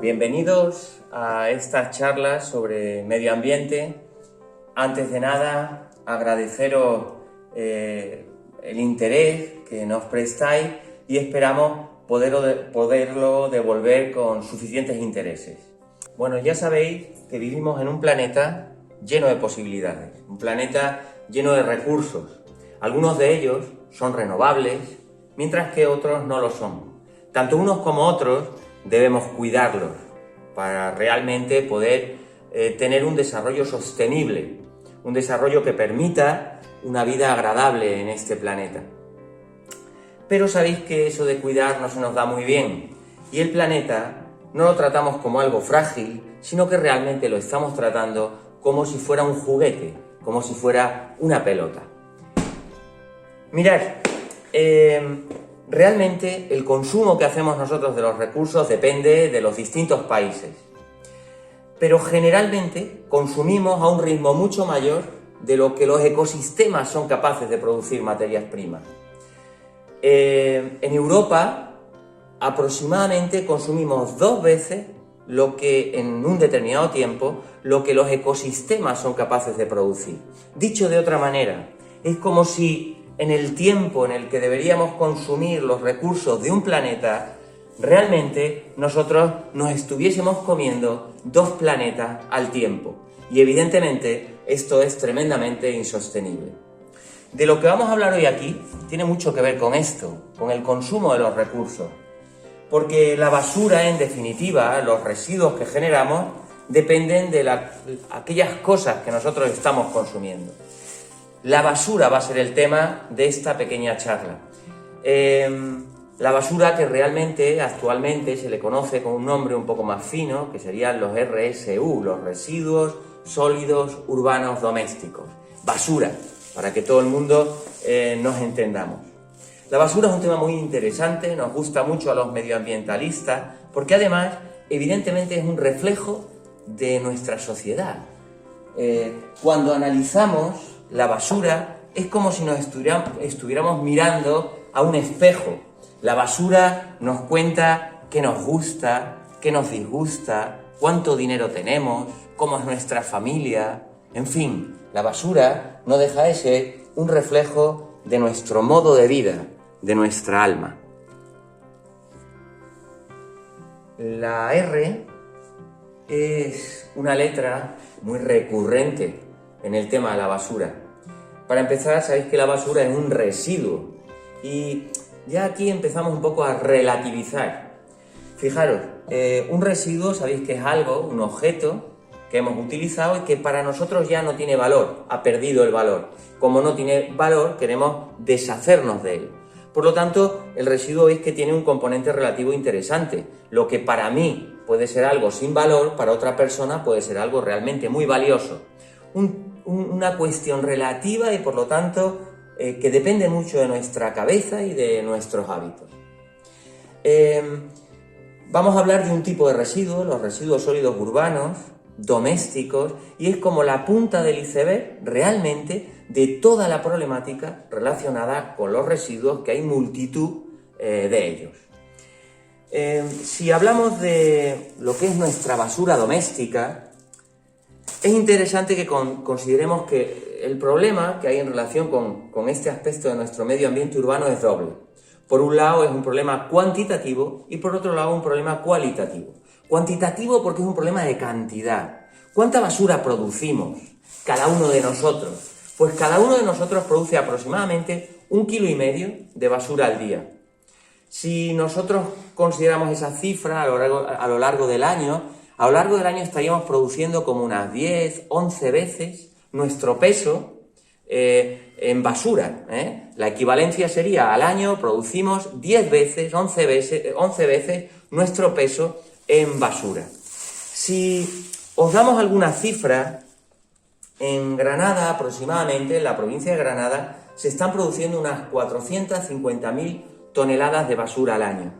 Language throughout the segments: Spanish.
Bienvenidos a estas charlas sobre medio ambiente. Antes de nada, agradeceros el interés que nos prestáis y esperamos poderlo devolver con suficientes intereses. Bueno, ya sabéis que vivimos en un planeta lleno de posibilidades, un planeta lleno de recursos. Algunos de ellos son renovables, mientras que otros no lo son. Tanto unos como otros debemos cuidarlos para realmente poder tener un desarrollo sostenible, un desarrollo que permita una vida agradable en este planeta. Pero sabéis que eso de cuidar no se nos da muy bien, y el planeta no lo tratamos como algo frágil, sino que realmente lo estamos tratando como si fuera un juguete, como si fuera una pelota. Mirad, realmente el consumo que hacemos nosotros de los recursos depende de los distintos países, pero generalmente consumimos a un ritmo mucho mayor de lo que los ecosistemas son capaces de producir materias primas. En Europa aproximadamente consumimos 2 veces lo que en un determinado tiempo lo que los ecosistemas son capaces de producir. Dicho de otra manera, es como si en el tiempo en el que deberíamos consumir los recursos de un planeta, realmente nosotros nos estuviésemos comiendo 2 planetas al tiempo. Y evidentemente esto es tremendamente insostenible. De lo que vamos a hablar hoy aquí tiene mucho que ver con esto, con el consumo de los recursos. Porque la basura, en definitiva, los residuos que generamos, dependen de aquellas cosas que nosotros estamos consumiendo. La basura va a ser el tema de esta pequeña charla. La basura que realmente actualmente se le conoce con un nombre un poco más fino, que serían los RSU, los residuos sólidos urbanos domésticos. Basura, para que todo el mundo nos entendamos. La basura es un tema muy interesante, nos gusta mucho a los medioambientalistas, porque además, evidentemente, es un reflejo de nuestra sociedad. Cuando analizamos la basura, es como si nos estuviéramos mirando a un espejo. La basura nos cuenta qué nos gusta, qué nos disgusta, cuánto dinero tenemos, cómo es nuestra familia. En fin, la basura no deja de ser un reflejo de nuestro modo de vida, de nuestra alma. La R es una letra muy recurrente en el tema de la basura. Para empezar, sabéis que la basura es un residuo y ya aquí empezamos un poco a relativizar. Fijaros, un residuo sabéis que es algo, un objeto que hemos utilizado y que para nosotros ya no tiene valor, ha perdido el valor. Como no tiene valor, queremos deshacernos de él. Por lo tanto, el residuo es que tiene un componente relativo interesante. Lo que para mí puede ser algo sin valor, para otra persona puede ser algo realmente muy valioso. Una cuestión relativa y por lo tanto que depende mucho de nuestra cabeza y de nuestros hábitos. Vamos a hablar de un tipo de residuos, los residuos sólidos urbanos, domésticos, y es como la punta del iceberg realmente de toda la problemática relacionada con los residuos, que hay multitud de ellos. Si hablamos de lo que es nuestra basura doméstica, es interesante que consideremos que el problema que hay en relación con este aspecto de nuestro medio ambiente urbano es doble. Por un lado es un problema cuantitativo y por otro lado un problema cualitativo. Cuantitativo porque es un problema de cantidad. ¿Cuánta basura producimos cada uno de nosotros? Pues cada uno de nosotros produce aproximadamente 1,5 kilos de basura al día. Si nosotros consideramos esa cifra a lo largo del año, estaríamos produciendo como unas 10, 11 veces nuestro peso en basura. La equivalencia sería al año producimos 10 veces, 11 veces nuestro peso en basura. Si os damos alguna cifra, en Granada aproximadamente, en la provincia de Granada, se están produciendo unas 450.000 toneladas de basura al año.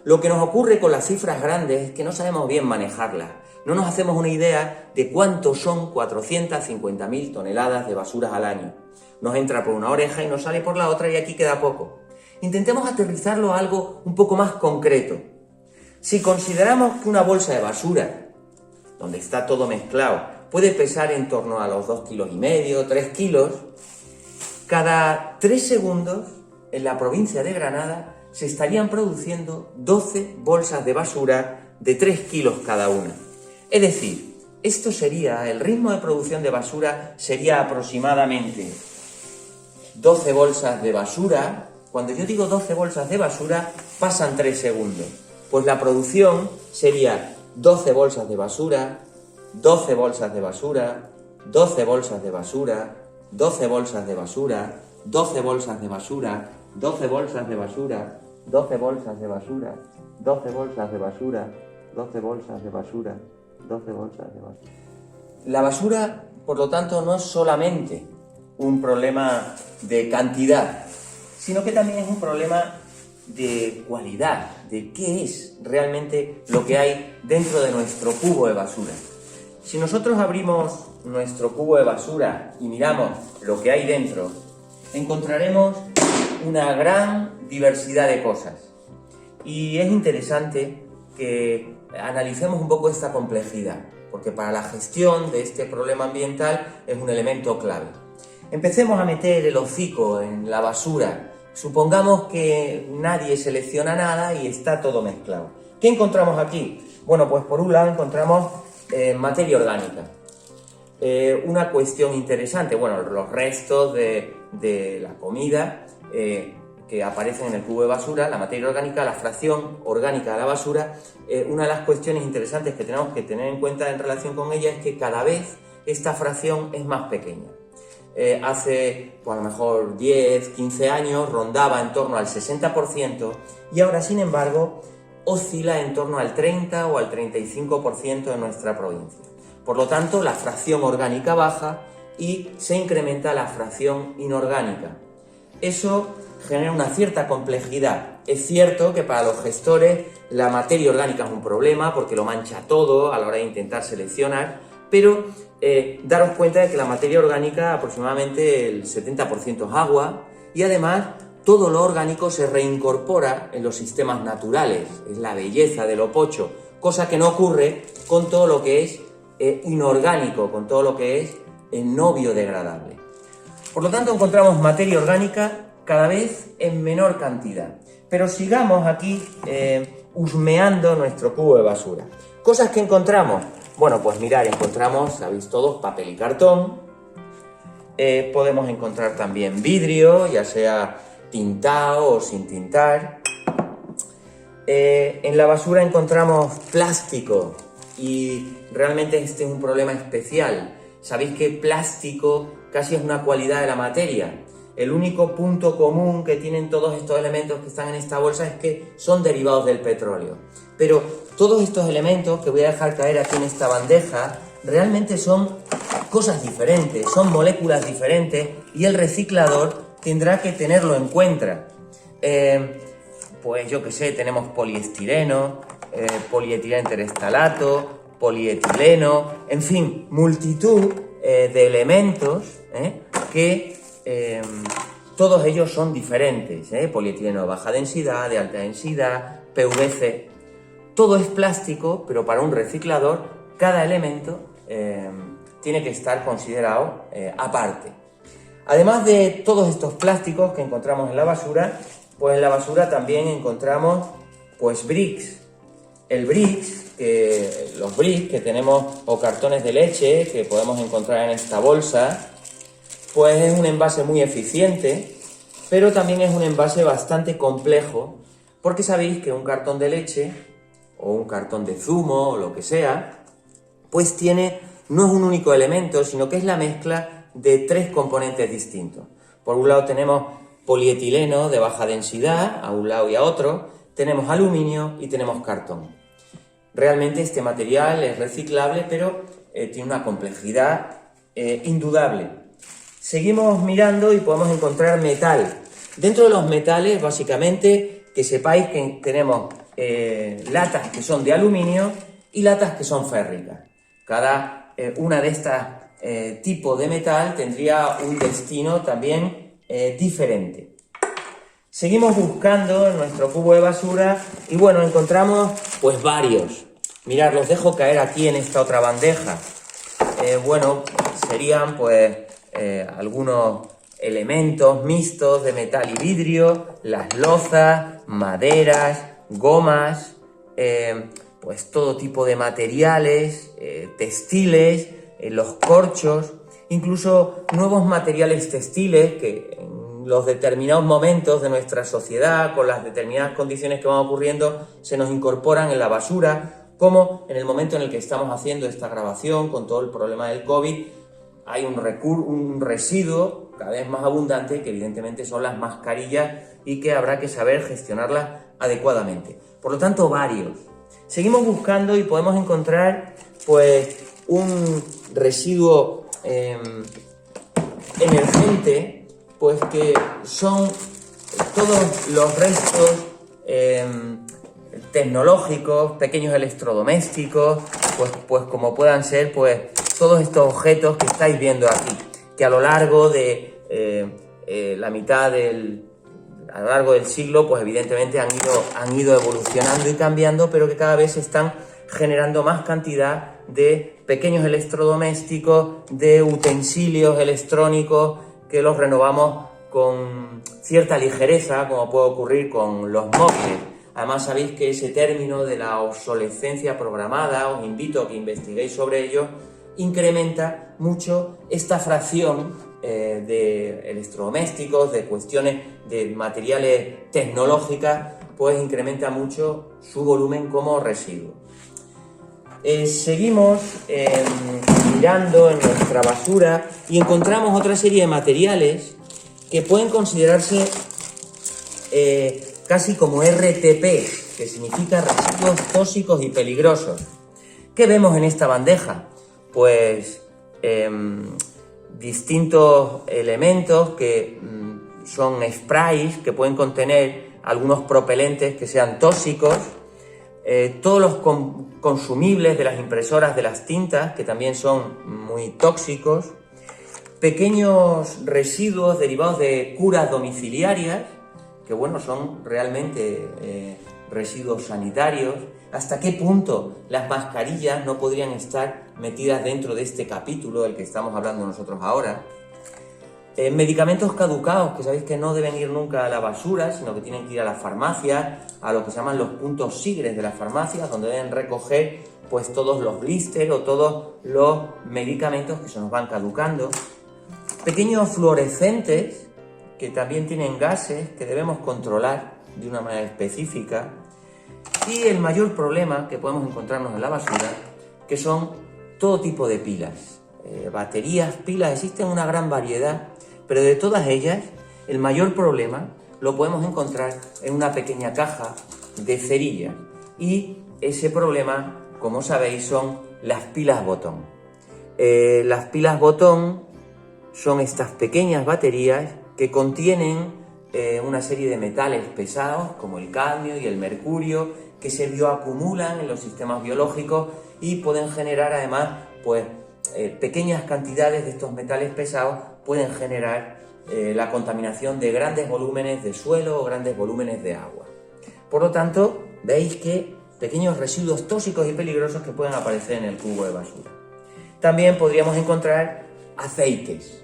Lo que nos ocurre con las cifras grandes es que no sabemos bien manejarlas. No nos hacemos una idea de cuánto son 450.000 toneladas de basuras al año. Nos entra por una oreja y nos sale por la otra y aquí queda poco. Intentemos aterrizarlo a algo un poco más concreto. Si consideramos que una bolsa de basura, donde está todo mezclado, puede pesar en torno a los 2,5 kilos, 3 kilos, cada 3 segundos en la provincia de Granada se estarían produciendo 12 bolsas de basura de 3 kilos cada una. Es decir, esto sería, el ritmo de producción de basura sería aproximadamente 12 bolsas de basura. Cuando yo digo 12 bolsas de basura, pasan 3 segundos. Pues la producción sería 12 bolsas de basura, 12 bolsas de basura, 12 bolsas de basura, 12 bolsas de basura, 12 bolsas de basura, 12 bolsas de basura, 12 bolsas de basura, 12 bolsas de basura, 12 bolsas de basura, 12 bolsas de basura. La basura, por lo tanto, no es solamente un problema de cantidad, sino que también es un problema de cualidad, de qué es realmente lo que hay dentro de nuestro cubo de basura. Si nosotros abrimos nuestro cubo de basura y miramos lo que hay dentro, encontraremos una gran diversidad de cosas. Y es interesante que analicemos un poco esta complejidad, porque para la gestión de este problema ambiental es un elemento clave. Empecemos a meter el hocico en la basura. Supongamos que nadie selecciona nada y está todo mezclado. ¿Qué encontramos aquí? Bueno, pues por un lado encontramos materia orgánica. Una cuestión interesante, bueno, los restos de la comida que aparecen en el cubo de basura, la materia orgánica, la fracción orgánica de la basura. Una de las cuestiones interesantes que tenemos que tener en cuenta en relación con ella es que cada vez esta fracción es más pequeña. Hace pues, a lo mejor 10, 15 años rondaba en torno al 60% y ahora, sin embargo, oscila en torno al 30 o al 35% en nuestra provincia. Por lo tanto, la fracción orgánica baja y se incrementa la fracción inorgánica. Eso genera una cierta complejidad. Es cierto que para los gestores la materia orgánica es un problema porque lo mancha todo a la hora de intentar seleccionar, pero daros cuenta de que la materia orgánica aproximadamente el 70% es agua y además todo lo orgánico se reincorpora en los sistemas naturales. Es la belleza del opocho, cosa que no ocurre con todo lo que es inorgánico, con todo lo que es no biodegradable. Por lo tanto, encontramos materia orgánica cada vez en menor cantidad. Pero sigamos aquí husmeando nuestro cubo de basura. Cosas que encontramos. Bueno, pues mirar, encontramos, sabéis todos, papel y cartón. Podemos encontrar también vidrio, ya sea tintado o sin tintar. En la basura encontramos plástico y realmente este es un problema especial. Sabéis que plástico casi es una cualidad de la materia. El único punto común que tienen todos estos elementos que están en esta bolsa es que son derivados del petróleo. Pero todos estos elementos que voy a dejar caer aquí en esta bandeja realmente son cosas diferentes, son moléculas diferentes y el reciclador tendrá que tenerlo en cuenta. Pues yo qué sé, tenemos poliestireno, polietileno terestalato, polietileno, en fin, multitud de elementos que todos ellos son diferentes. Polietileno de baja densidad, de alta densidad, PVC. Todo es plástico, pero para un reciclador cada elemento tiene que estar considerado aparte. Además de todos estos plásticos que encontramos en la basura, pues en la basura también encontramos pues bricks. Los bricks que tenemos o cartones de leche que podemos encontrar en esta bolsa, pues es un envase muy eficiente, pero también es un envase bastante complejo, porque sabéis que un cartón de leche o un cartón de zumo o lo que sea, pues no es un único elemento, sino que es la mezcla de 3 componentes distintos. Por un lado tenemos polietileno de baja densidad, a un lado y a otro, tenemos aluminio y tenemos cartón. Realmente este material es reciclable, pero tiene una complejidad indudable. Seguimos mirando y podemos encontrar metal. Dentro de los metales, básicamente, que sepáis que tenemos latas que son de aluminio y latas que son férricas. Cada una de estas tipos de metal tendría un destino también diferente. Seguimos buscando en nuestro cubo de basura y bueno, encontramos pues varios. Mirad, los dejo caer aquí en esta otra bandeja. Bueno, serían pues algunos elementos mixtos de metal y vidrio, las lozas, maderas, gomas, pues todo tipo de materiales, textiles, los corchos, incluso nuevos materiales textiles que en los determinados momentos de nuestra sociedad, con las determinadas condiciones que van ocurriendo, se nos incorporan en la basura, como en el momento en el que estamos haciendo esta grabación con todo el problema del COVID, hay un residuo cada vez más abundante que evidentemente son las mascarillas y que habrá que saber gestionarlas adecuadamente. Por lo tanto, varios. Seguimos buscando y podemos encontrar pues un residuo emergente, pues que son todos los restos tecnológicos, pequeños electrodomésticos, pues como puedan ser pues todos estos objetos que estáis viendo aquí, que a lo largo de a lo largo del siglo, pues evidentemente han ido evolucionando y cambiando, pero que cada vez están generando más cantidad de pequeños electrodomésticos, de utensilios electrónicos, que los renovamos con cierta ligereza, como puede ocurrir con los móviles. Además, sabéis que ese término de la obsolescencia programada, os invito a que investiguéis sobre ello, incrementa mucho esta fracción de electrodomésticos, de cuestiones de materiales tecnológicas, pues incrementa mucho su volumen como residuo. Seguimos mirando en nuestra basura y encontramos otra serie de materiales que pueden considerarse casi como RTP, que significa residuos tóxicos y peligrosos. ¿Qué vemos en esta bandeja? Pues distintos elementos que son sprays que pueden contener algunos propelentes que sean tóxicos, todos los consumibles de las impresoras de las tintas que también son muy tóxicos, pequeños residuos derivados de curas domiciliarias que bueno, son realmente residuos sanitarios. ¿Hasta qué punto las mascarillas no podrían estar metidas dentro de este capítulo del que estamos hablando nosotros ahora? Medicamentos caducados, que sabéis que no deben ir nunca a la basura, sino que tienen que ir a las farmacias, a lo que se llaman los puntos sigres de las farmacias, donde deben recoger pues todos los blisters o todos los medicamentos que se nos van caducando. Pequeños fluorescentes, que también tienen gases que debemos controlar de una manera específica. Y el mayor problema que podemos encontrarnos en la basura, que son todo tipo de pilas. Baterías, pilas, existen una gran variedad, pero de todas ellas, el mayor problema lo podemos encontrar en una pequeña caja de cerillas. Y ese problema, como sabéis, son las pilas botón. Las pilas botón son estas pequeñas baterías que contienen una serie de metales pesados como el cadmio y el mercurio que se bioacumulan en los sistemas biológicos y pueden generar además pues pequeñas cantidades de estos metales pesados pueden generar la contaminación de grandes volúmenes de suelo o grandes volúmenes de agua. Por lo tanto, veis que pequeños residuos tóxicos y peligrosos que pueden aparecer en el cubo de basura. También podríamos encontrar aceites.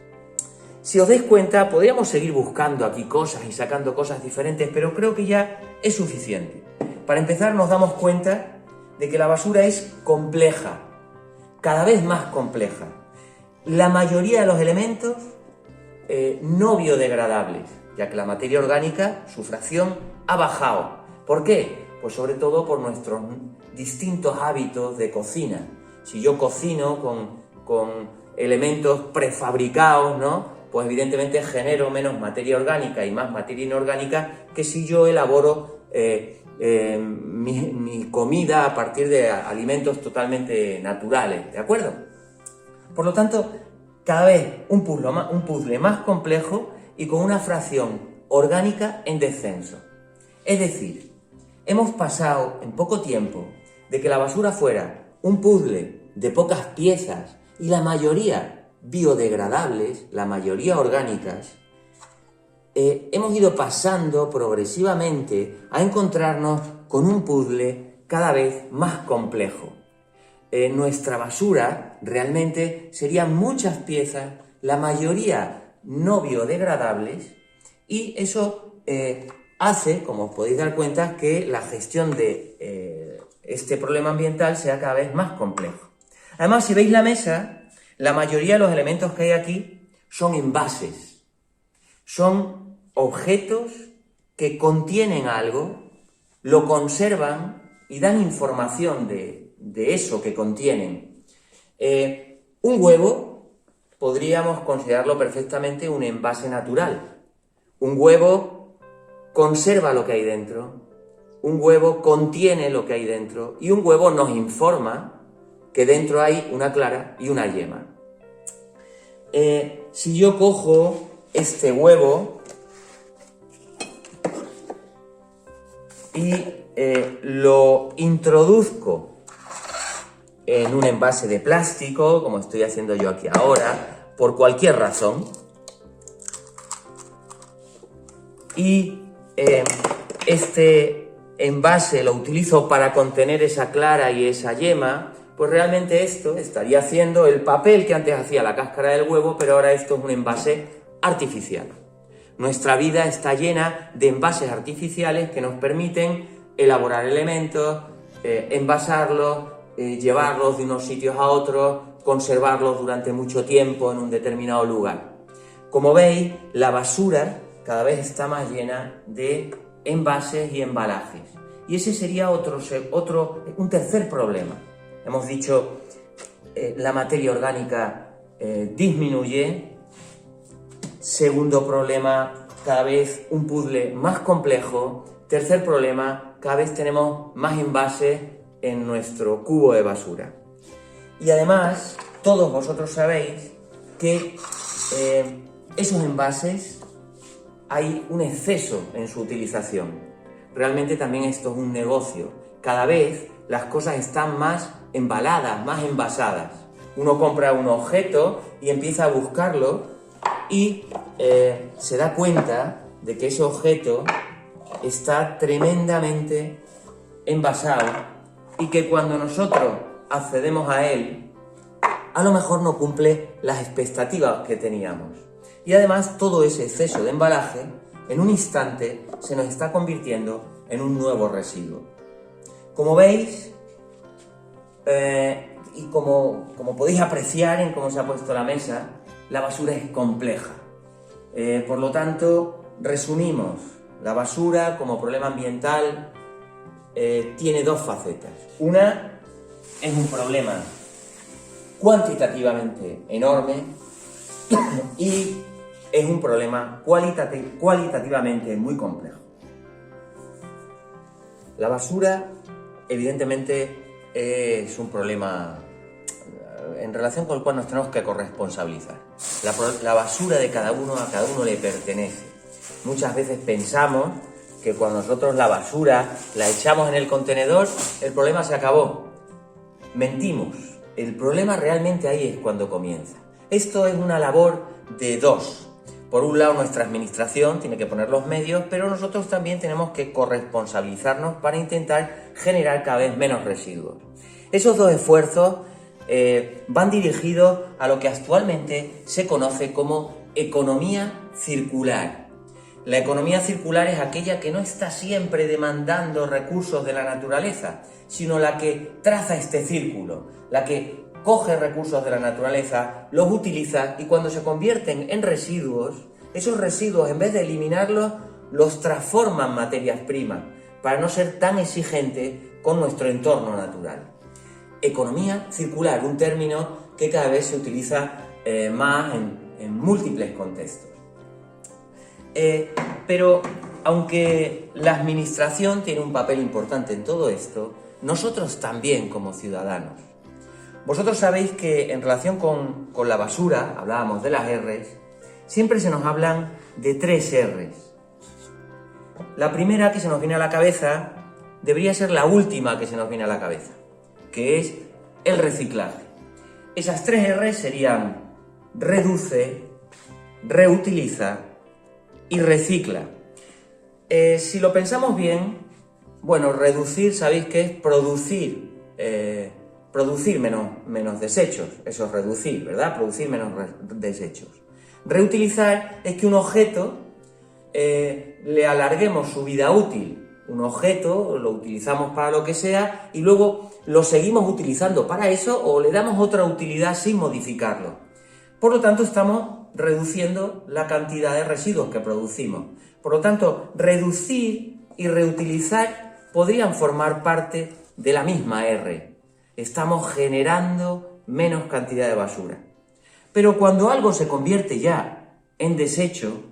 Si os dais cuenta, podríamos seguir buscando aquí cosas y sacando cosas diferentes, pero creo que ya es suficiente. Para empezar, nos damos cuenta de que la basura es compleja, cada vez más compleja. La mayoría de los elementos no biodegradables, ya que la materia orgánica, su fracción, ha bajado. ¿Por qué? Pues sobre todo por nuestros distintos hábitos de cocina. Si yo cocino con elementos prefabricados, ¿no?, pues evidentemente genero menos materia orgánica y más materia inorgánica que si yo elaboro mi comida a partir de alimentos totalmente naturales, ¿de acuerdo? Por lo tanto, cada vez un puzzle más complejo y con una fracción orgánica en descenso. Es decir, hemos pasado en poco tiempo de que la basura fuera un puzzle de pocas piezas y la mayoría biodegradables, la mayoría orgánicas, hemos ido pasando progresivamente a encontrarnos con un puzzle cada vez más complejo. Nuestra basura realmente serían muchas piezas, la mayoría no biodegradables, y eso hace, como os podéis dar cuenta, que la gestión de este problema ambiental sea cada vez más complejo. Además, si veis la mesa, la mayoría de los elementos que hay aquí son envases, son objetos que contienen algo, lo conservan y dan información de eso que contienen. Un huevo podríamos considerarlo perfectamente un envase natural. Un huevo conserva lo que hay dentro, un huevo contiene lo que hay dentro y un huevo nos informa que dentro hay una clara y una yema. Si yo cojo este huevo y lo introduzco en un envase de plástico, como estoy haciendo yo aquí ahora, por cualquier razón, y este envase lo utilizo para contener esa clara y esa yema, pues realmente esto estaría haciendo el papel que antes hacía la cáscara del huevo, pero ahora esto es un envase artificial. Nuestra vida está llena de envases artificiales que nos permiten elaborar elementos, envasarlos, llevarlos de unos sitios a otros, conservarlos durante mucho tiempo en un determinado lugar. Como veis, la basura cada vez está más llena de envases y embalajes. Y ese sería un tercer problema. Hemos dicho, la materia orgánica disminuye. Segundo problema, cada vez un puzzle más complejo. Tercer problema, cada vez tenemos más envases en nuestro cubo de basura. Y además, todos vosotros sabéis que esos envases hay un exceso en su utilización. Realmente también esto es un negocio. Cada vez las cosas están más embaladas, más envasadas. Uno compra un objeto y empieza a buscarlo y se da cuenta de que ese objeto está tremendamente envasado y que cuando nosotros accedemos a él, a lo mejor no cumple las expectativas que teníamos. Y además todo ese exceso de embalaje, en un instante, se nos está convirtiendo en un nuevo residuo. Como veis, y como podéis apreciar en cómo se ha puesto la mesa, la basura es compleja. Por lo tanto, resumimos, la basura como problema ambiental tiene dos facetas. Una es un problema cuantitativamente enorme y es un problema cualitativamente muy complejo. La basura, evidentemente, es un problema en relación con el cual nos tenemos que corresponsabilizar. La basura de cada uno, a cada uno le pertenece. Muchas veces pensamos que cuando nosotros la basura la echamos en el contenedor, el problema se acabó. Mentimos. El problema realmente ahí es cuando comienza. Esto es una labor de dos. Por un lado, nuestra administración tiene que poner los medios, pero nosotros también tenemos que corresponsabilizarnos para intentar generar cada vez menos residuos. Esos dos esfuerzos van dirigidos a lo que actualmente se conoce como economía circular. La economía circular es aquella que no está siempre demandando recursos de la naturaleza, sino la que traza este círculo, la que coge recursos de la naturaleza, los utiliza y cuando se convierten en residuos, esos residuos en vez de eliminarlos, los transforma en materias primas para no ser tan exigente con nuestro entorno natural. Economía circular, un término que cada vez se utiliza más en múltiples contextos. Pero aunque la administración tiene un papel importante en todo esto, nosotros también como ciudadanos. Vosotros sabéis que en relación con la basura, hablábamos de las R's, siempre se nos hablan de 3 R's. La primera que se nos viene a la cabeza debería ser la última que se nos viene a la cabeza, que es el reciclaje. Esas 3 R's serían reduce, reutiliza y recicla. Si lo pensamos bien, bueno, reducir, sabéis que es producir menos desechos, eso es reducir, ¿verdad? Producir menos desechos. Reutilizar es que un objeto le alarguemos su vida útil. Un objeto lo utilizamos para lo que sea y luego lo seguimos utilizando para eso o le damos otra utilidad sin modificarlo. Por lo tanto, estamos reduciendo la cantidad de residuos que producimos. Por lo tanto, reducir y reutilizar podrían formar parte de la misma R. Estamos generando menos cantidad de basura. Pero cuando algo se convierte ya en desecho,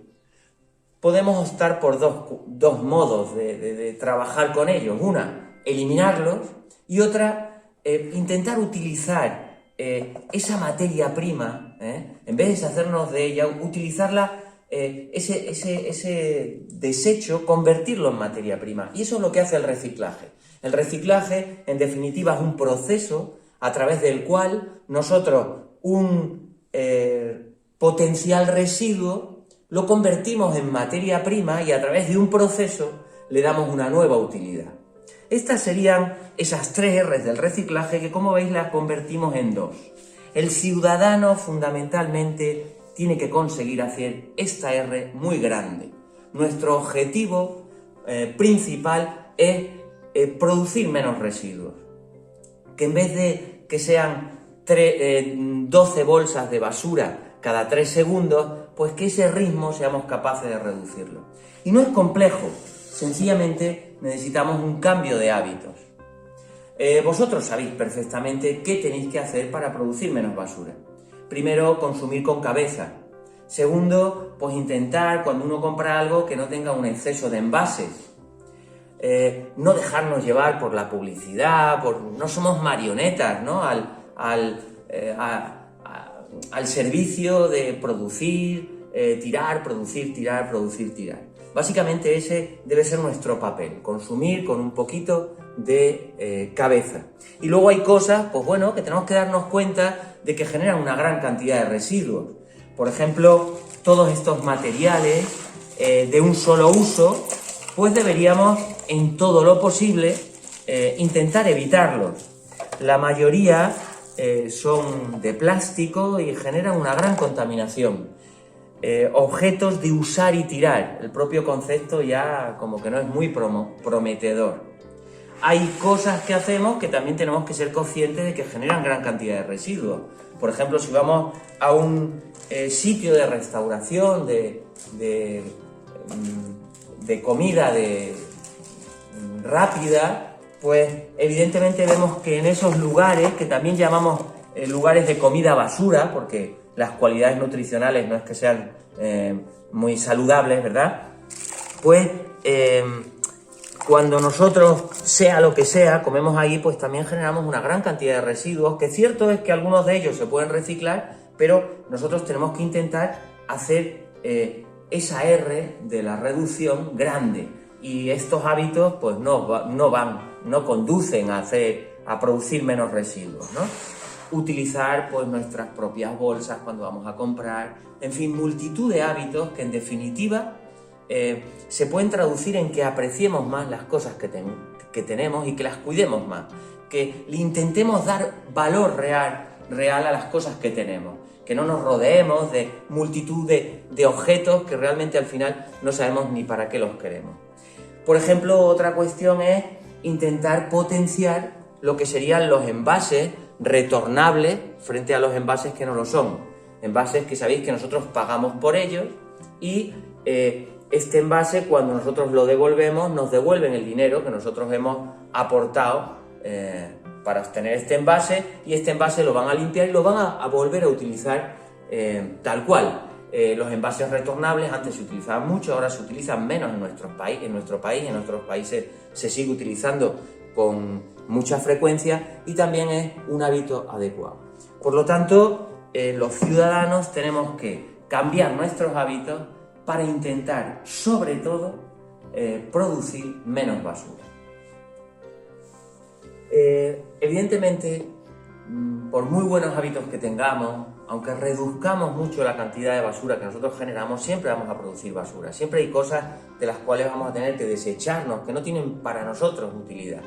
podemos optar por dos modos de trabajar con ellos. Una, eliminarlos, y otra, intentar utilizar esa materia prima, en vez de deshacernos de ella, utilizarla, ese desecho, convertirlo en materia prima. Y eso es lo que hace el reciclaje. El reciclaje, en definitiva, es un proceso a través del cual nosotros un potencial residuo lo convertimos en materia prima y a través de un proceso le damos una nueva utilidad. Estas serían esas 3 R's del reciclaje que, como veis, las convertimos en 2. El ciudadano fundamentalmente tiene que conseguir hacer esta R muy grande. Nuestro objetivo principal es producir menos residuos. Que en vez de que sean 12 bolsas de basura cada 3 segundos, pues que ese ritmo seamos capaces de reducirlo. Y no es complejo, sencillamente necesitamos un cambio de hábitos. Vosotros sabéis perfectamente qué tenéis que hacer para producir menos basura. Primero, consumir con cabeza. Segundo, pues intentar, cuando uno compra algo, que no tenga un exceso de envases. No dejarnos llevar por la publicidad, no somos marionetas, ¿no? Al servicio de producir, tirar, producir, tirar, producir, tirar. Básicamente ese debe ser nuestro papel, consumir con un poquito de cabeza. Y luego hay cosas, pues bueno, que tenemos que darnos cuenta de que generan una gran cantidad de residuos. Por ejemplo, todos estos materiales de un solo uso, pues deberíamos, en todo lo posible, intentar evitarlos. La mayoría son de plástico y generan una gran contaminación. Objetos de usar y tirar, el propio concepto ya como que no es muy prometedor. Hay cosas que hacemos que también tenemos que ser conscientes de que generan gran cantidad de residuos. Por ejemplo, si vamos a un sitio de restauración, de comida rápida, pues evidentemente vemos que en esos lugares, que también llamamos lugares de comida basura, porque las cualidades nutricionales no es que sean muy saludables, ¿verdad? Pues cuando nosotros, sea lo que sea, comemos ahí, pues también generamos una gran cantidad de residuos, que cierto es que algunos de ellos se pueden reciclar, pero nosotros tenemos que intentar hacer esa R de la reducción grande. Y estos hábitos pues no conducen a producir menos residuos, ¿no? Utilizar pues nuestras propias bolsas cuando vamos a comprar, en fin, multitud de hábitos que en definitiva se pueden traducir en que apreciemos más las cosas que tenemos y que las cuidemos más, que le intentemos dar valor real a las cosas que tenemos, que no nos rodeemos de multitud de objetos que realmente al final no sabemos ni para qué los queremos. Por ejemplo, otra cuestión es intentar potenciar lo que serían los envases retornables frente a los envases que no lo son. Envases que sabéis que nosotros pagamos por ellos y este envase, cuando nosotros lo devolvemos, nos devuelven el dinero que nosotros hemos aportado para obtener este envase, y este envase lo van a limpiar y lo van a volver a utilizar tal cual. Los envases retornables antes se utilizaban mucho, ahora se utilizan menos en nuestro país. En otros países se sigue utilizando con mucha frecuencia y también es un hábito adecuado. Por lo tanto, los ciudadanos tenemos que cambiar nuestros hábitos para intentar, sobre todo, producir menos basura. Evidentemente, por muy buenos hábitos que tengamos, aunque reduzcamos mucho la cantidad de basura que nosotros generamos, siempre vamos a producir basura. Siempre hay cosas de las cuales vamos a tener que desecharnos, que no tienen para nosotros utilidad.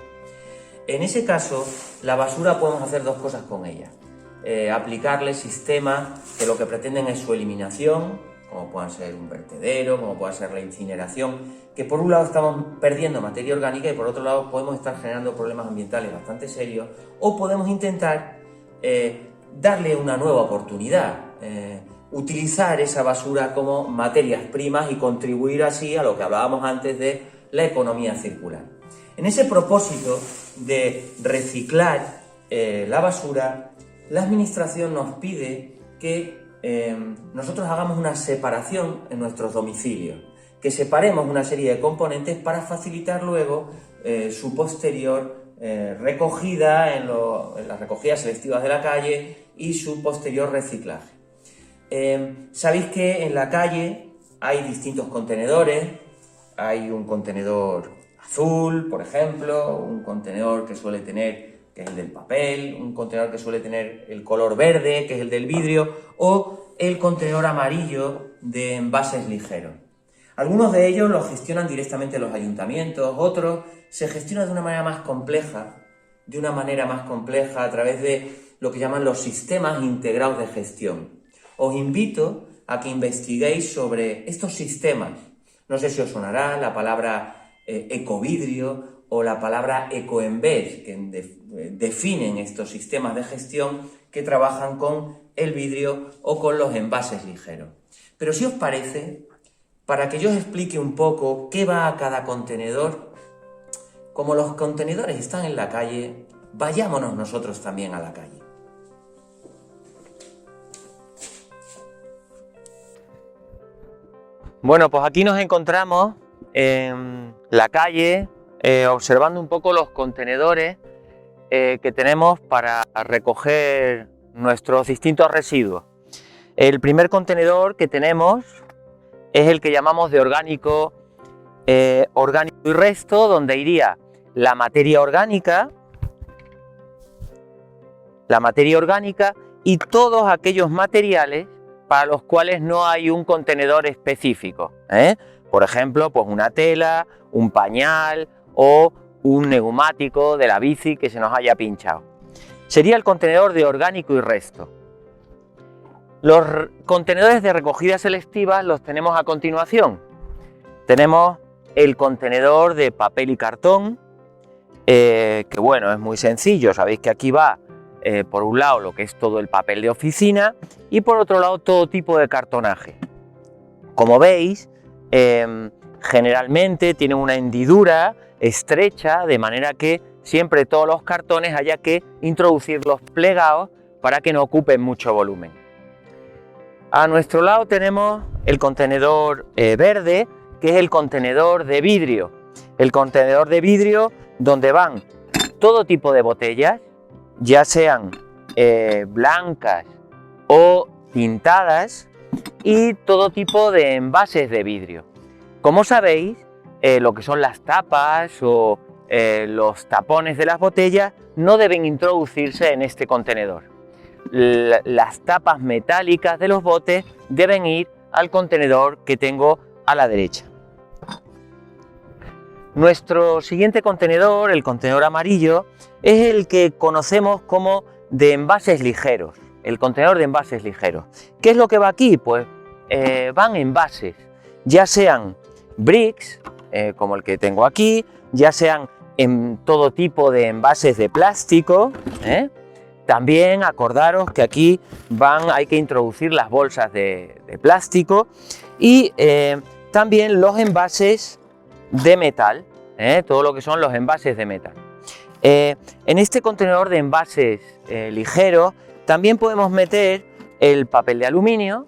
En ese caso, la basura podemos hacer dos cosas con ella. Aplicarle sistemas que lo que pretenden es su eliminación, como puedan ser un vertedero, como pueda ser la incineración, que por un lado estamos perdiendo materia orgánica y por otro lado podemos estar generando problemas ambientales bastante serios, o podemos intentar darle una nueva oportunidad, utilizar esa basura como materias primas y contribuir así a lo que hablábamos antes de la economía circular. En ese propósito de reciclar la basura, la Administración nos pide que nosotros hagamos una separación en nuestros domicilios, que separemos una serie de componentes para facilitar luego su posterior recogida en las recogidas selectivas de la calle y su posterior reciclaje. Sabéis que en la calle hay distintos contenedores, hay un contenedor azul, por ejemplo, un contenedor que suele tener, que es el del papel, un contenedor que suele tener el color verde, que es el del vidrio, o el contenedor amarillo de envases ligeros. Algunos de ellos los gestionan directamente los ayuntamientos, otros se gestionan de una manera más compleja a través de lo que llaman los sistemas integrados de gestión. Os invito a que investiguéis sobre estos sistemas. No sé si os sonará la palabra ecovidrio o la palabra ecoembed, que definen estos sistemas de gestión que trabajan con el vidrio o con los envases ligeros. Pero si os parece, para que yo os explique un poco qué va a cada contenedor, como los contenedores están en la calle, vayámonos nosotros también a la calle. Bueno, pues aquí nos encontramos en la calle observando un poco los contenedores que tenemos para recoger nuestros distintos residuos. El primer contenedor que tenemos es el que llamamos de orgánico y resto, donde iría la materia orgánica y todos aquellos materiales para los cuales no hay un contenedor específico. Por ejemplo, pues una tela, un pañal o un neumático de la bici que se nos haya pinchado. Sería el contenedor de orgánico y resto. Los contenedores de recogida selectiva los tenemos a continuación. Tenemos el contenedor de papel y cartón, que bueno, es muy sencillo. Sabéis que aquí va por un lado lo que es todo el papel de oficina y por otro lado todo tipo de cartonaje. Como veis, generalmente tiene una hendidura estrecha, de manera que siempre todos los cartones haya que introducirlos plegados para que no ocupen mucho volumen. A nuestro lado tenemos el contenedor verde, que es el contenedor de vidrio. El contenedor de vidrio donde van todo tipo de botellas, ya sean blancas o tintadas, y todo tipo de envases de vidrio. Como sabéis, lo que son las tapas o los tapones de las botellas no deben introducirse en este contenedor. Las tapas metálicas de los botes deben ir al contenedor que tengo a la derecha. Nuestro siguiente contenedor, el contenedor amarillo, es el que conocemos como de envases ligeros, el contenedor de envases ligeros. ¿Qué es lo que va aquí? Pues van envases, ya sean bricks, como el que tengo aquí, ya sean en todo tipo de envases de plástico. También acordaros que aquí hay que introducir las bolsas de plástico y también los envases de metal, todo lo que son los envases de metal. En este contenedor de envases ligeros también podemos meter el papel de aluminio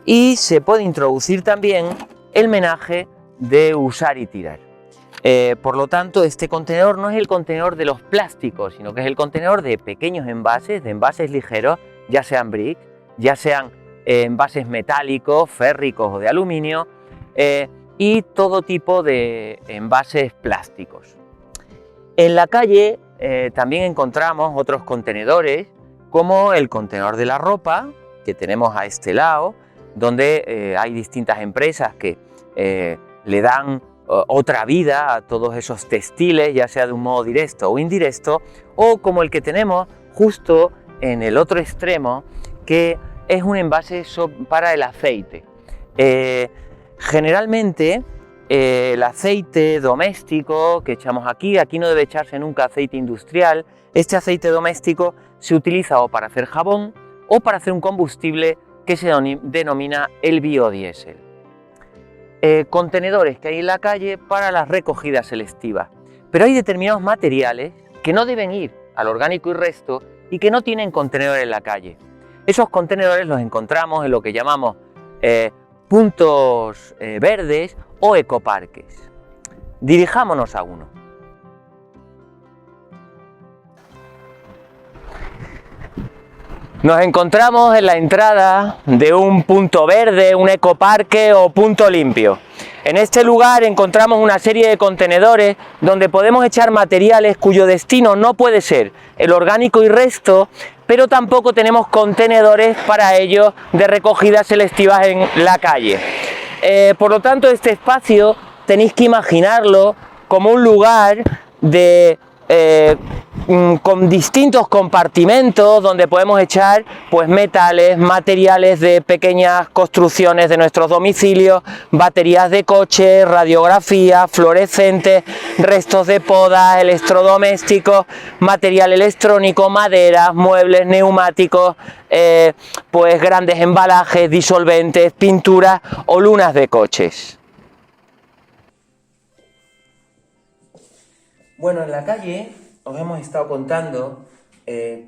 y se puede introducir también el menaje de usar y tirar. Por lo tanto, este contenedor no es el contenedor de los plásticos, sino que es el contenedor de pequeños envases, de envases ligeros, ya sean bricks, ya sean envases metálicos, férricos o de aluminio, y todo tipo de envases plásticos. En la calle también encontramos otros contenedores, como el contenedor de la ropa, que tenemos a este lado, donde hay distintas empresas que le dan otra vida a todos esos textiles, ya sea de un modo directo o indirecto, o como el que tenemos justo en el otro extremo, que es un envase para el aceite. Generalmente el aceite doméstico que echamos aquí no debe echarse nunca aceite industrial. Este aceite doméstico se utiliza o para hacer jabón o para hacer un combustible que se denomina el biodiesel. Contenedores que hay en la calle para las recogidas selectivas, pero hay determinados materiales que no deben ir al orgánico y resto y que no tienen contenedores en la calle. Esos contenedores los encontramos en lo que llamamos puntos verdes o ecoparques. Dirijámonos a uno. Nos encontramos en la entrada de un punto verde, un ecoparque o punto limpio. En este lugar encontramos una serie de contenedores donde podemos echar materiales cuyo destino no puede ser el orgánico y resto, pero tampoco tenemos contenedores para ello de recogidas selectivas en la calle. Por lo tanto, este espacio tenéis que imaginarlo como un lugar con distintos compartimentos donde podemos echar pues metales, materiales de pequeñas construcciones de nuestros domicilios, baterías de coche, radiografía, fluorescentes, restos de podas, electrodomésticos, material electrónico, maderas, muebles, neumáticos, pues grandes embalajes, disolventes, pinturas o lunas de coches. Bueno, en la calle os hemos estado contando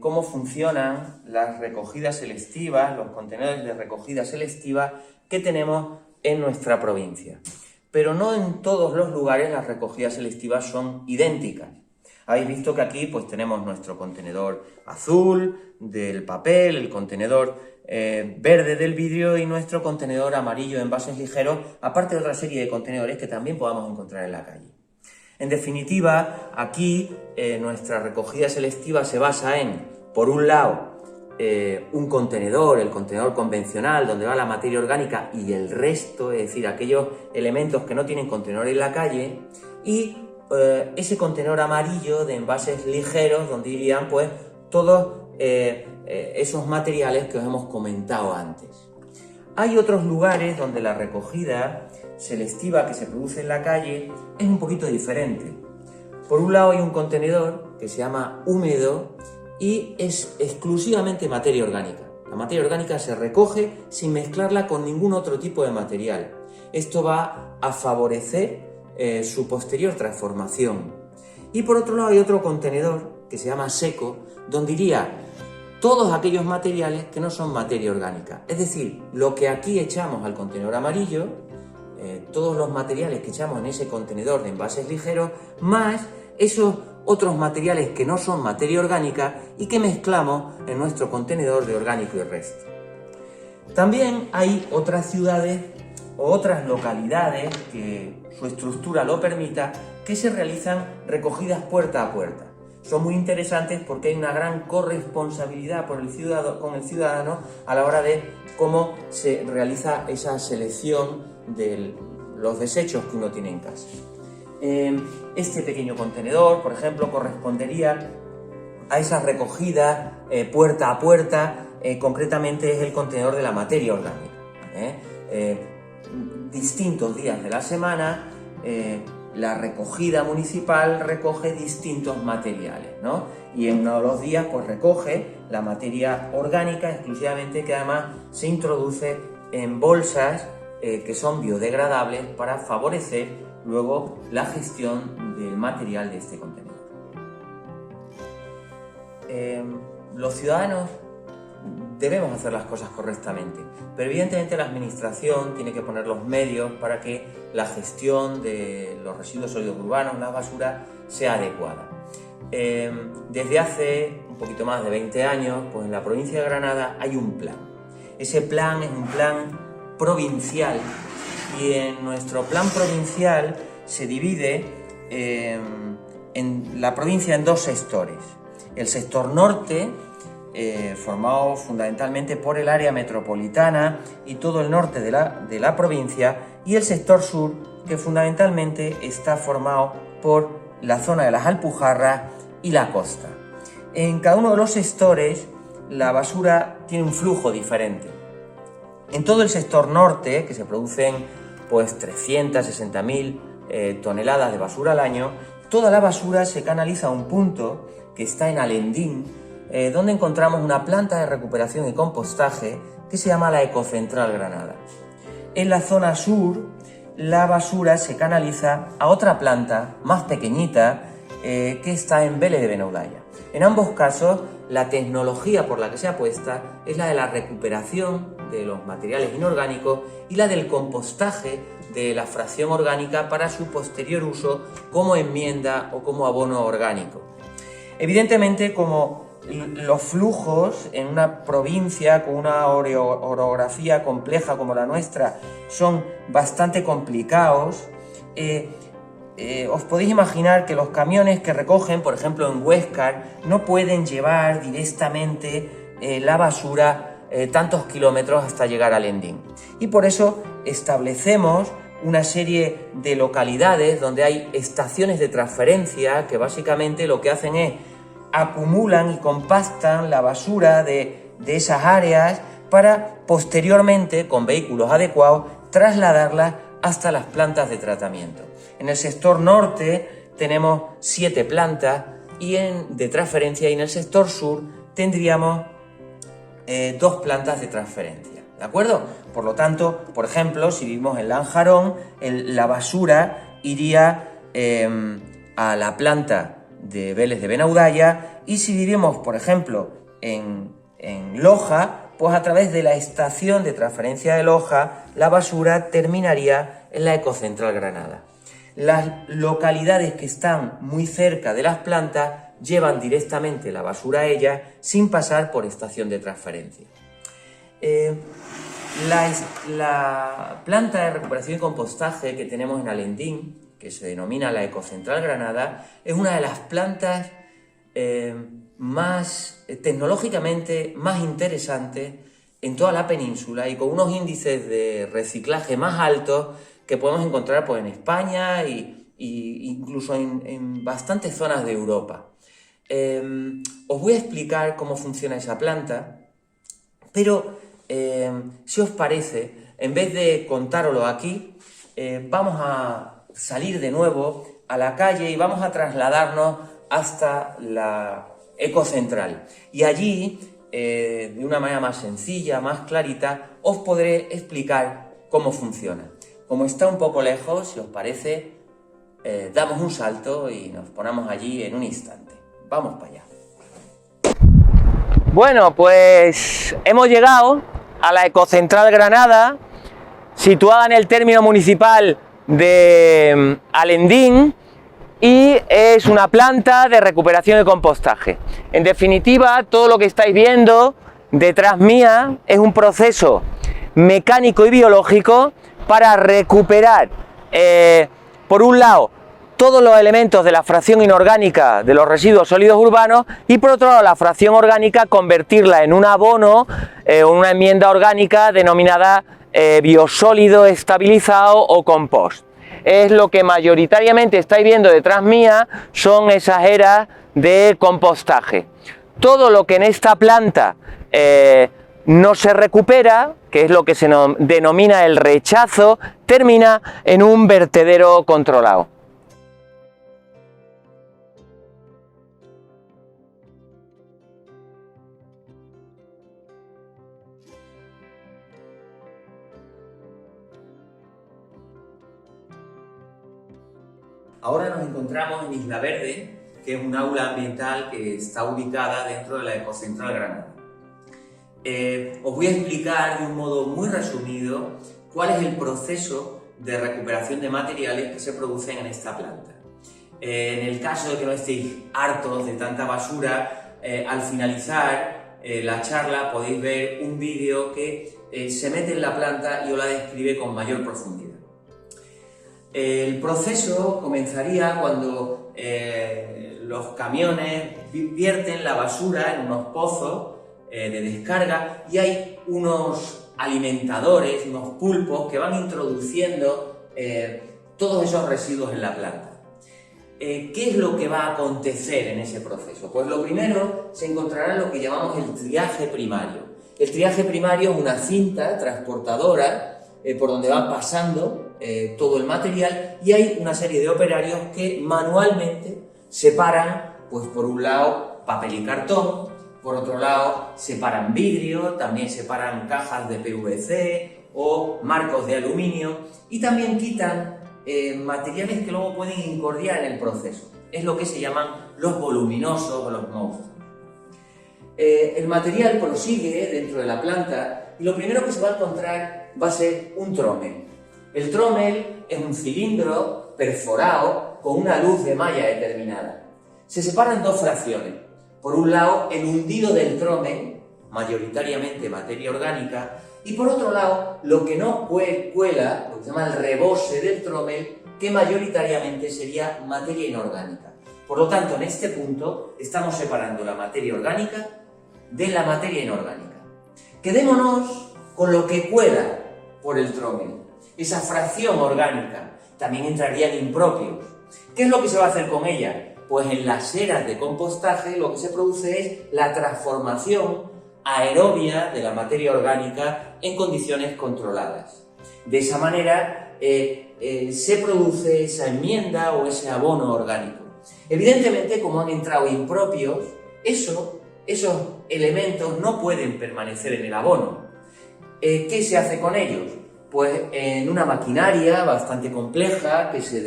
cómo funcionan las recogidas selectivas, los contenedores de recogida selectiva que tenemos en nuestra provincia. Pero no en todos los lugares las recogidas selectivas son idénticas. Habéis visto que aquí pues tenemos nuestro contenedor azul del papel, el contenedor verde del vidrio y nuestro contenedor amarillo de envases ligeros, aparte de otra serie de contenedores que también podamos encontrar en la calle. En definitiva, aquí nuestra recogida selectiva se basa en, por un lado, un contenedor, el contenedor convencional donde va la materia orgánica y el resto, es decir, aquellos elementos que no tienen contenedor en la calle, y ese contenedor amarillo de envases ligeros donde irían pues todos esos materiales que os hemos comentado antes. Hay otros lugares donde la recogida selectiva que se produce en la calle es un poquito diferente. Por un lado hay un contenedor que se llama húmedo y es exclusivamente materia orgánica. La materia orgánica se recoge sin mezclarla con ningún otro tipo de material. Esto va a favorecer su posterior transformación. Y por otro lado hay otro contenedor que se llama seco, donde iría todos aquellos materiales que no son materia orgánica. Es decir, lo que aquí echamos al contenedor amarillo, todos los materiales que echamos en ese contenedor de envases ligeros, más esos otros materiales que no son materia orgánica y que mezclamos en nuestro contenedor de orgánico y resto. También hay otras ciudades o otras localidades que su estructura lo permita, que se realizan recogidas puerta a puerta. Son muy interesantes porque hay una gran corresponsabilidad con el ciudadano a la hora de cómo se realiza esa selección de los desechos que uno tiene en casa. Este pequeño contenedor, por ejemplo, correspondería a esas recogidas puerta a puerta, concretamente es el contenedor de la materia orgánica. Distintos días de la semana, la recogida municipal recoge distintos materiales, ¿no? Y en uno de los días pues recoge la materia orgánica exclusivamente, que además se introduce en bolsas que son biodegradables para favorecer luego la gestión del material de este contenedor. Los ciudadanos debemos hacer las cosas correctamente, pero evidentemente la administración tiene que poner los medios para que la gestión de los residuos sólidos urbanos, la basura, sea adecuada. Desde hace un poquito más de 20 años, pues en la provincia de Granada hay un plan. Ese plan es un plan provincial y en nuestro plan provincial se divide en la provincia en dos sectores. El sector norte formado fundamentalmente por el área metropolitana y todo el norte de la provincia, y el sector sur, que fundamentalmente está formado por la zona de las Alpujarras y la costa. En cada uno de los sectores la basura tiene un flujo diferente. En todo el sector norte, que se producen pues 360.000 toneladas de basura al año, toda la basura se canaliza a un punto que está en Alendín, donde encontramos una planta de recuperación y compostaje que se llama la Ecocentral Granada. En la zona sur, la basura se canaliza a otra planta más pequeñita que está en Vélez de Benaudalla. En ambos casos, la tecnología por la que se apuesta es la de la recuperación de los materiales inorgánicos y la del compostaje de la fracción orgánica para su posterior uso como enmienda o como abono orgánico. Evidentemente, como los flujos en una provincia con una orografía compleja como la nuestra son bastante complicados, os podéis imaginar que los camiones que recogen, por ejemplo en Huéscar, no pueden llevar directamente la basura tantos kilómetros hasta llegar a Alendín. Y por eso establecemos una serie de localidades donde hay estaciones de transferencia que básicamente lo que hacen es acumulan y compactan la basura de esas áreas para posteriormente, con vehículos adecuados, trasladarla hasta las plantas de tratamiento. En el sector norte tenemos 7 plantas de transferencia y en el sector sur tendríamos 2 plantas de transferencia, ¿de acuerdo? Por lo tanto, por ejemplo, si vivimos en Lanjarón, la basura iría a la planta de Vélez de Benaudalla, y si vivimos, por ejemplo, en Loja, pues a través de la estación de transferencia de Loja, la basura terminaría en la Ecocentral Granada. Las localidades que están muy cerca de las plantas llevan directamente la basura a ellas sin pasar por estación de transferencia. La planta de recuperación y compostaje que tenemos en Alendín, que se denomina la Ecocentral Granada, es una de las plantas tecnológicamente más interesantes en toda la península y con unos índices de reciclaje más altos que podemos encontrar pues, en España e incluso en bastantes zonas de Europa. Os voy a explicar cómo funciona esa planta, pero si os parece, en vez de contároslo aquí, vamos a salir de nuevo a la calle y vamos a trasladarnos hasta la Ecocentral. Y allí, de una manera más sencilla, más clarita, os podré explicar cómo funciona. Como está un poco lejos, si os parece, damos un salto y nos ponemos allí en un instante. Vamos para allá. Bueno, pues hemos llegado a la Ecocentral Granada, situada en el término municipal de Alendín, y es una planta de recuperación y compostaje. En definitiva, todo lo que estáis viendo detrás mía es un proceso mecánico y biológico para recuperar, por un lado, todos los elementos de la fracción inorgánica de los residuos sólidos urbanos y por otro lado la fracción orgánica convertirla en un abono o una enmienda orgánica denominada biosólido estabilizado o compost. Es lo que mayoritariamente estáis viendo detrás mía, son esas eras de compostaje. Todo lo que en esta planta no se recupera, que es lo que se denomina el rechazo, termina en un vertedero controlado. Ahora nos encontramos en Isla Verde, que es un aula ambiental que está ubicada dentro de la Ecocentral Granada. Os voy a explicar de un modo muy resumido cuál es el proceso de recuperación de materiales que se producen en esta planta. En el caso de que no estéis hartos de tanta basura, al finalizar la charla podéis ver un vídeo que se mete en la planta y os la describe con mayor profundidad. El proceso comenzaría cuando los camiones vierten la basura en unos pozos de descarga, y hay unos alimentadores, unos pulpos que van introduciendo todos esos residuos en la planta. ¿Qué es lo que va a acontecer en ese proceso? Pues lo primero, se encontrará lo que llamamos el triaje primario. El triaje primario es una cinta transportadora por donde va pasando todo el material, y hay una serie de operarios que manualmente separan, pues por un lado, papel y cartón, por otro lado, separan vidrio, también separan cajas de PVC o marcos de aluminio, y también quitan materiales que luego pueden incordiar en el proceso. Es lo que se llaman los voluminosos o los monstruos. El material prosigue dentro de la planta y lo primero que se va a encontrar va a ser un tromel. El tromel es un cilindro perforado con una luz de malla determinada. Se separan dos fracciones. Por un lado, el hundido del tromel, mayoritariamente materia orgánica, y por otro lado, lo que no cuela, lo que se llama el rebose del tromel, que mayoritariamente sería materia inorgánica. Por lo tanto, en este punto estamos separando la materia orgánica de la materia inorgánica. Quedémonos con lo que cuela por el tromel, esa fracción orgánica. También entrarían impropios. ¿Qué es lo que se va a hacer con ella? Pues en las eras de compostaje lo que se produce es la transformación aerobia de la materia orgánica en condiciones controladas. De esa manera se produce esa enmienda o ese abono orgánico. Evidentemente, como han entrado impropios, esos elementos no pueden permanecer en el abono. ¿Qué se hace con ellos? Pues en una maquinaria bastante compleja que se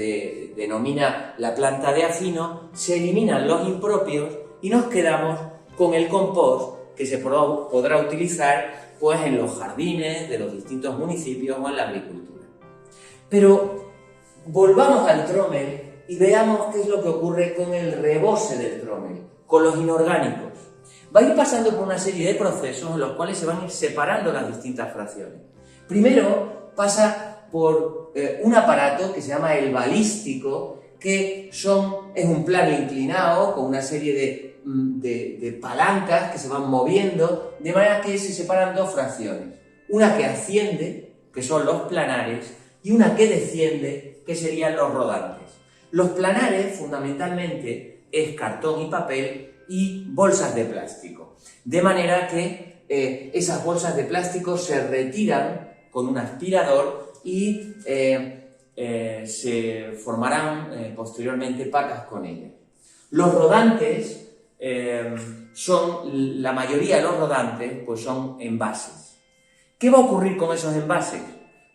denomina la planta de Afino, se eliminan los impropios y nos quedamos con el compost que se podrá utilizar pues, en los jardines de los distintos municipios o en la agricultura. Pero volvamos al tromel y veamos qué es lo que ocurre con el rebose del tromel, con los inorgánicos. Va a ir pasando por una serie de procesos en los cuales se van a ir separando las distintas fracciones. Primero pasa por un aparato que se llama el balístico, que es un plano inclinado con una serie de palancas que se van moviendo, de manera que se separan dos fracciones. Una que asciende, que son los planares, y una que desciende, que serían los rodantes. Los planares, fundamentalmente, es cartón y papel y bolsas de plástico. De manera que esas bolsas de plástico se retiran con un aspirador y se formarán posteriormente pacas con ellas. Los rodantes la mayoría de los rodantes pues son envases. ¿Qué va a ocurrir con esos envases?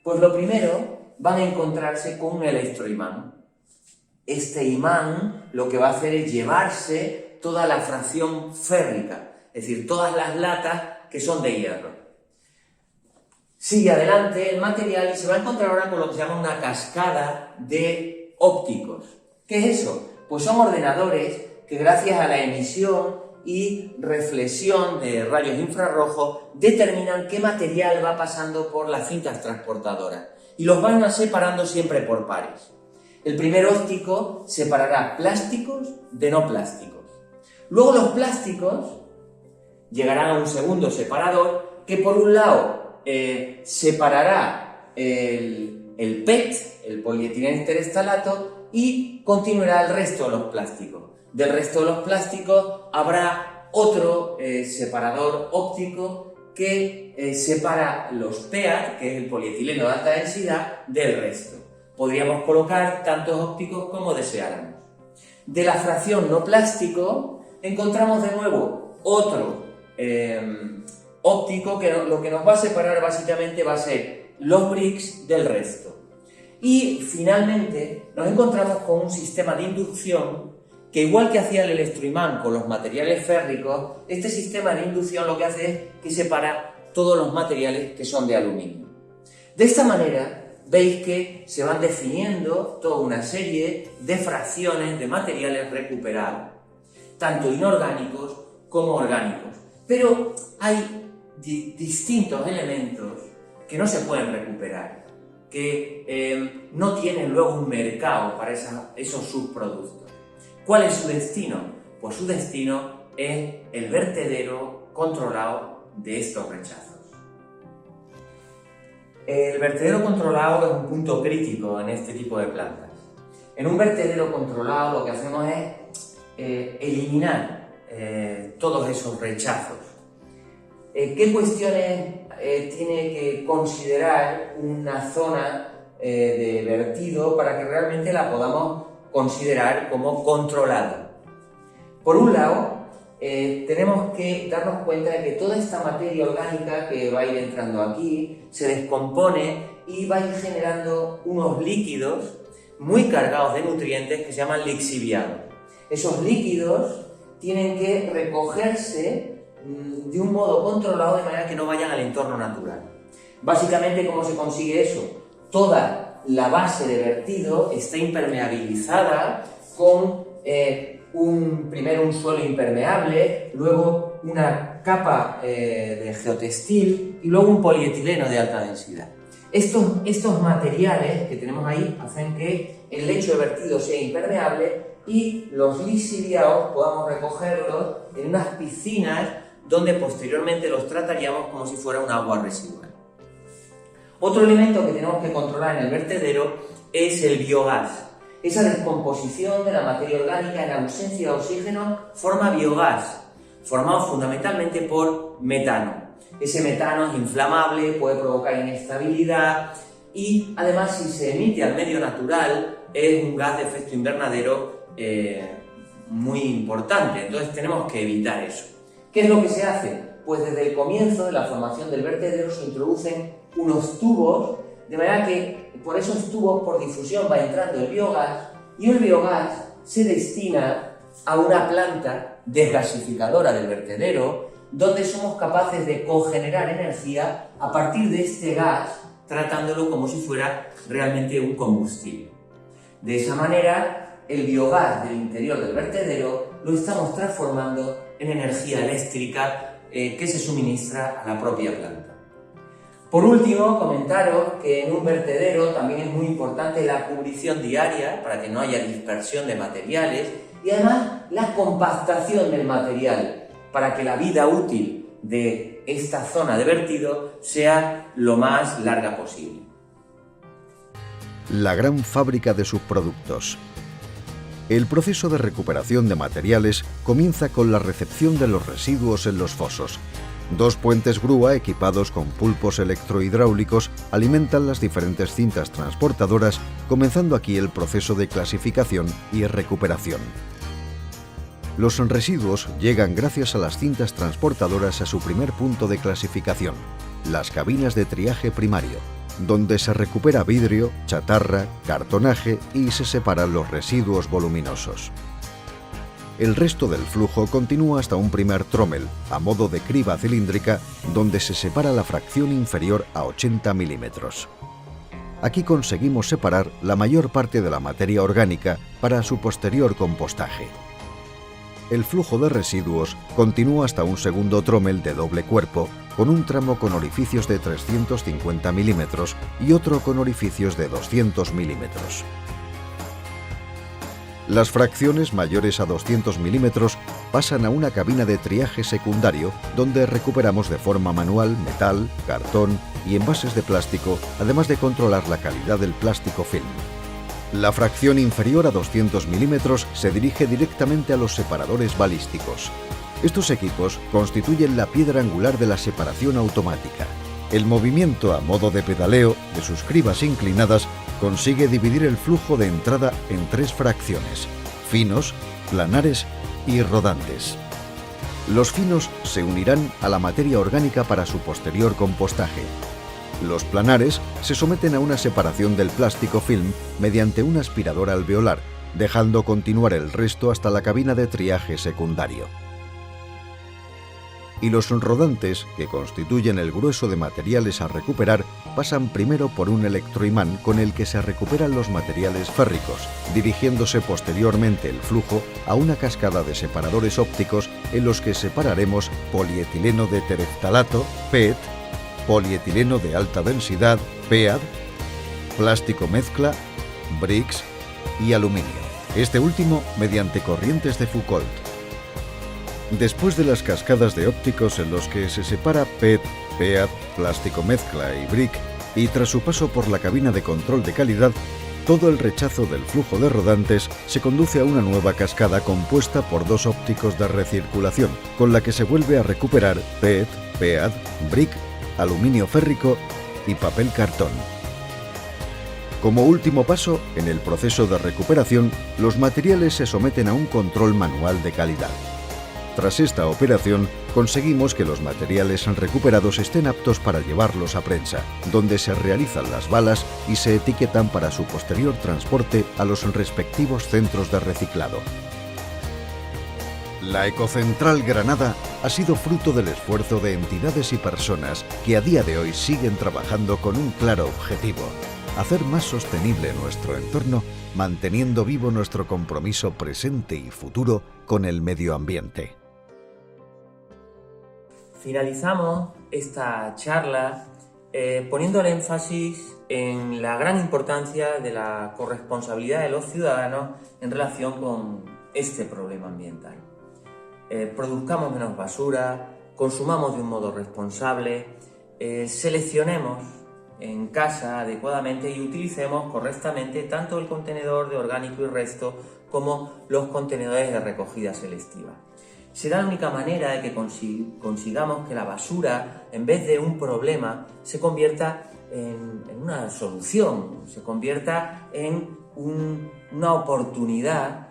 Pues lo primero, van a encontrarse con un electroimán. Este imán lo que va a hacer es llevarse toda la fracción férrica, es decir, todas las latas que son de hierro. Sigue adelante el material y se va a encontrar ahora con lo que se llama una cascada de ópticos. ¿Qué es eso? Pues son ordenadores que gracias a la emisión y reflexión de rayos infrarrojos determinan qué material va pasando por las cintas transportadoras y los van separando siempre por pares. El primer óptico separará plásticos de no plásticos. Luego los plásticos llegarán a un segundo separador que por un lado separará el PET, el polietileno terestalato, y continuará el resto de los plásticos. Del resto de los plásticos habrá otro separador óptico que separa los PEAT, que es el polietileno de alta densidad, del resto. Podríamos colocar tantos ópticos como deseáramos. De la fracción no plástico encontramos de nuevo otro óptico que lo que nos va a separar básicamente va a ser los bricks del resto. Y finalmente nos encontramos con un sistema de inducción que, igual que hacía el electroimán con los materiales férricos, este sistema de inducción lo que hace es que separa todos los materiales que son de aluminio. De esta manera veis que se van definiendo toda una serie de fracciones de materiales recuperados, tanto inorgánicos como orgánicos. Pero hay distintos elementos que no se pueden recuperar, que no tienen luego un mercado para esos subproductos. ¿Cuál es su destino? Pues su destino es el vertedero controlado de estos rechazos. El vertedero controlado es un punto crítico en este tipo de plantas. En un vertedero controlado lo que hacemos es eliminar todos esos rechazos. ¿Qué cuestiones tiene que considerar una zona de vertido para que realmente la podamos considerar como controlada? Por un lado, tenemos que darnos cuenta de que toda esta materia orgánica que va a ir entrando aquí se descompone y va a ir generando unos líquidos muy cargados de nutrientes que se llaman lixiviados. Esos líquidos tienen que recogerse de un modo controlado de manera que no vayan al entorno natural. Básicamente, ¿cómo se consigue eso? Toda la base de vertido está impermeabilizada con primero un suelo impermeable, luego una capa de geotextil y luego un polietileno de alta densidad. Estos materiales que tenemos ahí hacen que el lecho de vertido sea impermeable y los lixiviados podamos recogerlos en unas piscinas donde posteriormente los trataríamos como si fuera un agua residual. Otro elemento que tenemos que controlar en el vertedero es el biogás. Esa descomposición de la materia orgánica en ausencia de oxígeno forma biogás, formado fundamentalmente por metano. Ese metano es inflamable, puede provocar inestabilidad y además si se emite al medio natural es un gas de efecto invernadero muy importante, entonces tenemos que evitar eso. ¿Qué es lo que se hace? Pues desde el comienzo de la formación del vertedero se introducen unos tubos, de manera que por esos tubos por difusión va entrando el biogás y el biogás se destina a una planta desgasificadora del vertedero donde somos capaces de cogenerar energía a partir de este gas tratándolo como si fuera realmente un combustible. De esa manera, el biogás del interior del vertedero lo estamos transformando en energía eléctrica que se suministra a la propia planta. Por último, comentaros que en un vertedero también es muy importante la cubrición diaria para que no haya dispersión de materiales y además la compactación del material para que la vida útil de esta zona de vertido sea lo más larga posible. La gran fábrica de subproductos. El proceso de recuperación de materiales comienza con la recepción de los residuos en los fosos. Dos puentes grúa equipados con pulpos electrohidráulicos alimentan las diferentes cintas transportadoras, comenzando aquí el proceso de clasificación y recuperación. Los residuos llegan gracias a las cintas transportadoras a su primer punto de clasificación, las cabinas de triaje primario, donde se recupera vidrio, chatarra, cartonaje y se separan los residuos voluminosos. El resto del flujo continúa hasta un primer trommel, a modo de criba cilíndrica, donde se separa la fracción inferior a 80 milímetros. Aquí conseguimos separar la mayor parte de la materia orgánica para su posterior compostaje. El flujo de residuos continúa hasta un segundo trommel de doble cuerpo, con un tramo con orificios de 350 milímetros y otro con orificios de 200 milímetros. Las fracciones mayores a 200 milímetros pasan a una cabina de triaje secundario donde recuperamos de forma manual metal, cartón y envases de plástico, además de controlar la calidad del plástico film. La fracción inferior a 200 milímetros se dirige directamente a los separadores balísticos. Estos equipos constituyen la piedra angular de la separación automática. El movimiento a modo de pedaleo de sus cribas inclinadas consigue dividir el flujo de entrada en tres fracciones: finos, planares y rodantes. Los finos se unirán a la materia orgánica para su posterior compostaje. Los planares se someten a una separación del plástico film mediante un aspirador alveolar, dejando continuar el resto hasta la cabina de triaje secundario. Y los rodantes, que constituyen el grueso de materiales a recuperar, pasan primero por un electroimán con el que se recuperan los materiales férricos, dirigiéndose posteriormente el flujo a una cascada de separadores ópticos en los que separaremos polietileno de tereftalato, PET, polietileno de alta densidad, PEAD, plástico mezcla, BRICS y aluminio, este último mediante corrientes de Foucault. Después de las cascadas de ópticos en los que se separa PET, PEAD, plástico mezcla y brick, y tras su paso por la cabina de control de calidad, todo el rechazo del flujo de rodantes se conduce a una nueva cascada compuesta por dos ópticos de recirculación, con la que se vuelve a recuperar PET, PEAD, brick, aluminio férrico y papel cartón. Como último paso, en el proceso de recuperación, los materiales se someten a un control manual de calidad. Tras esta operación, conseguimos que los materiales recuperados estén aptos para llevarlos a prensa, donde se realizan las balas y se etiquetan para su posterior transporte a los respectivos centros de reciclado. La Ecocentral Granada ha sido fruto del esfuerzo de entidades y personas que a día de hoy siguen trabajando con un claro objetivo: hacer más sostenible nuestro entorno, manteniendo vivo nuestro compromiso presente y futuro con el medio ambiente. Finalizamos esta charla poniendo el énfasis en la gran importancia de la corresponsabilidad de los ciudadanos en relación con este problema ambiental. Produzcamos menos basura, consumamos de un modo responsable, seleccionemos en casa adecuadamente y utilicemos correctamente tanto el contenedor de orgánico y resto como los contenedores de recogida selectiva. Será la única manera de que consigamos que la basura, en vez de un problema, se convierta en una solución, se convierta en una oportunidad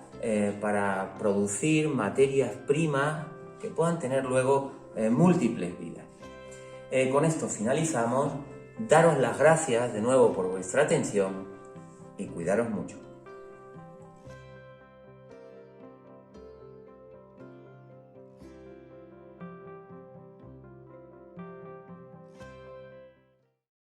para producir materias primas que puedan tener luego múltiples vidas. Con esto finalizamos. Daros las gracias de nuevo por vuestra atención y cuidaros mucho.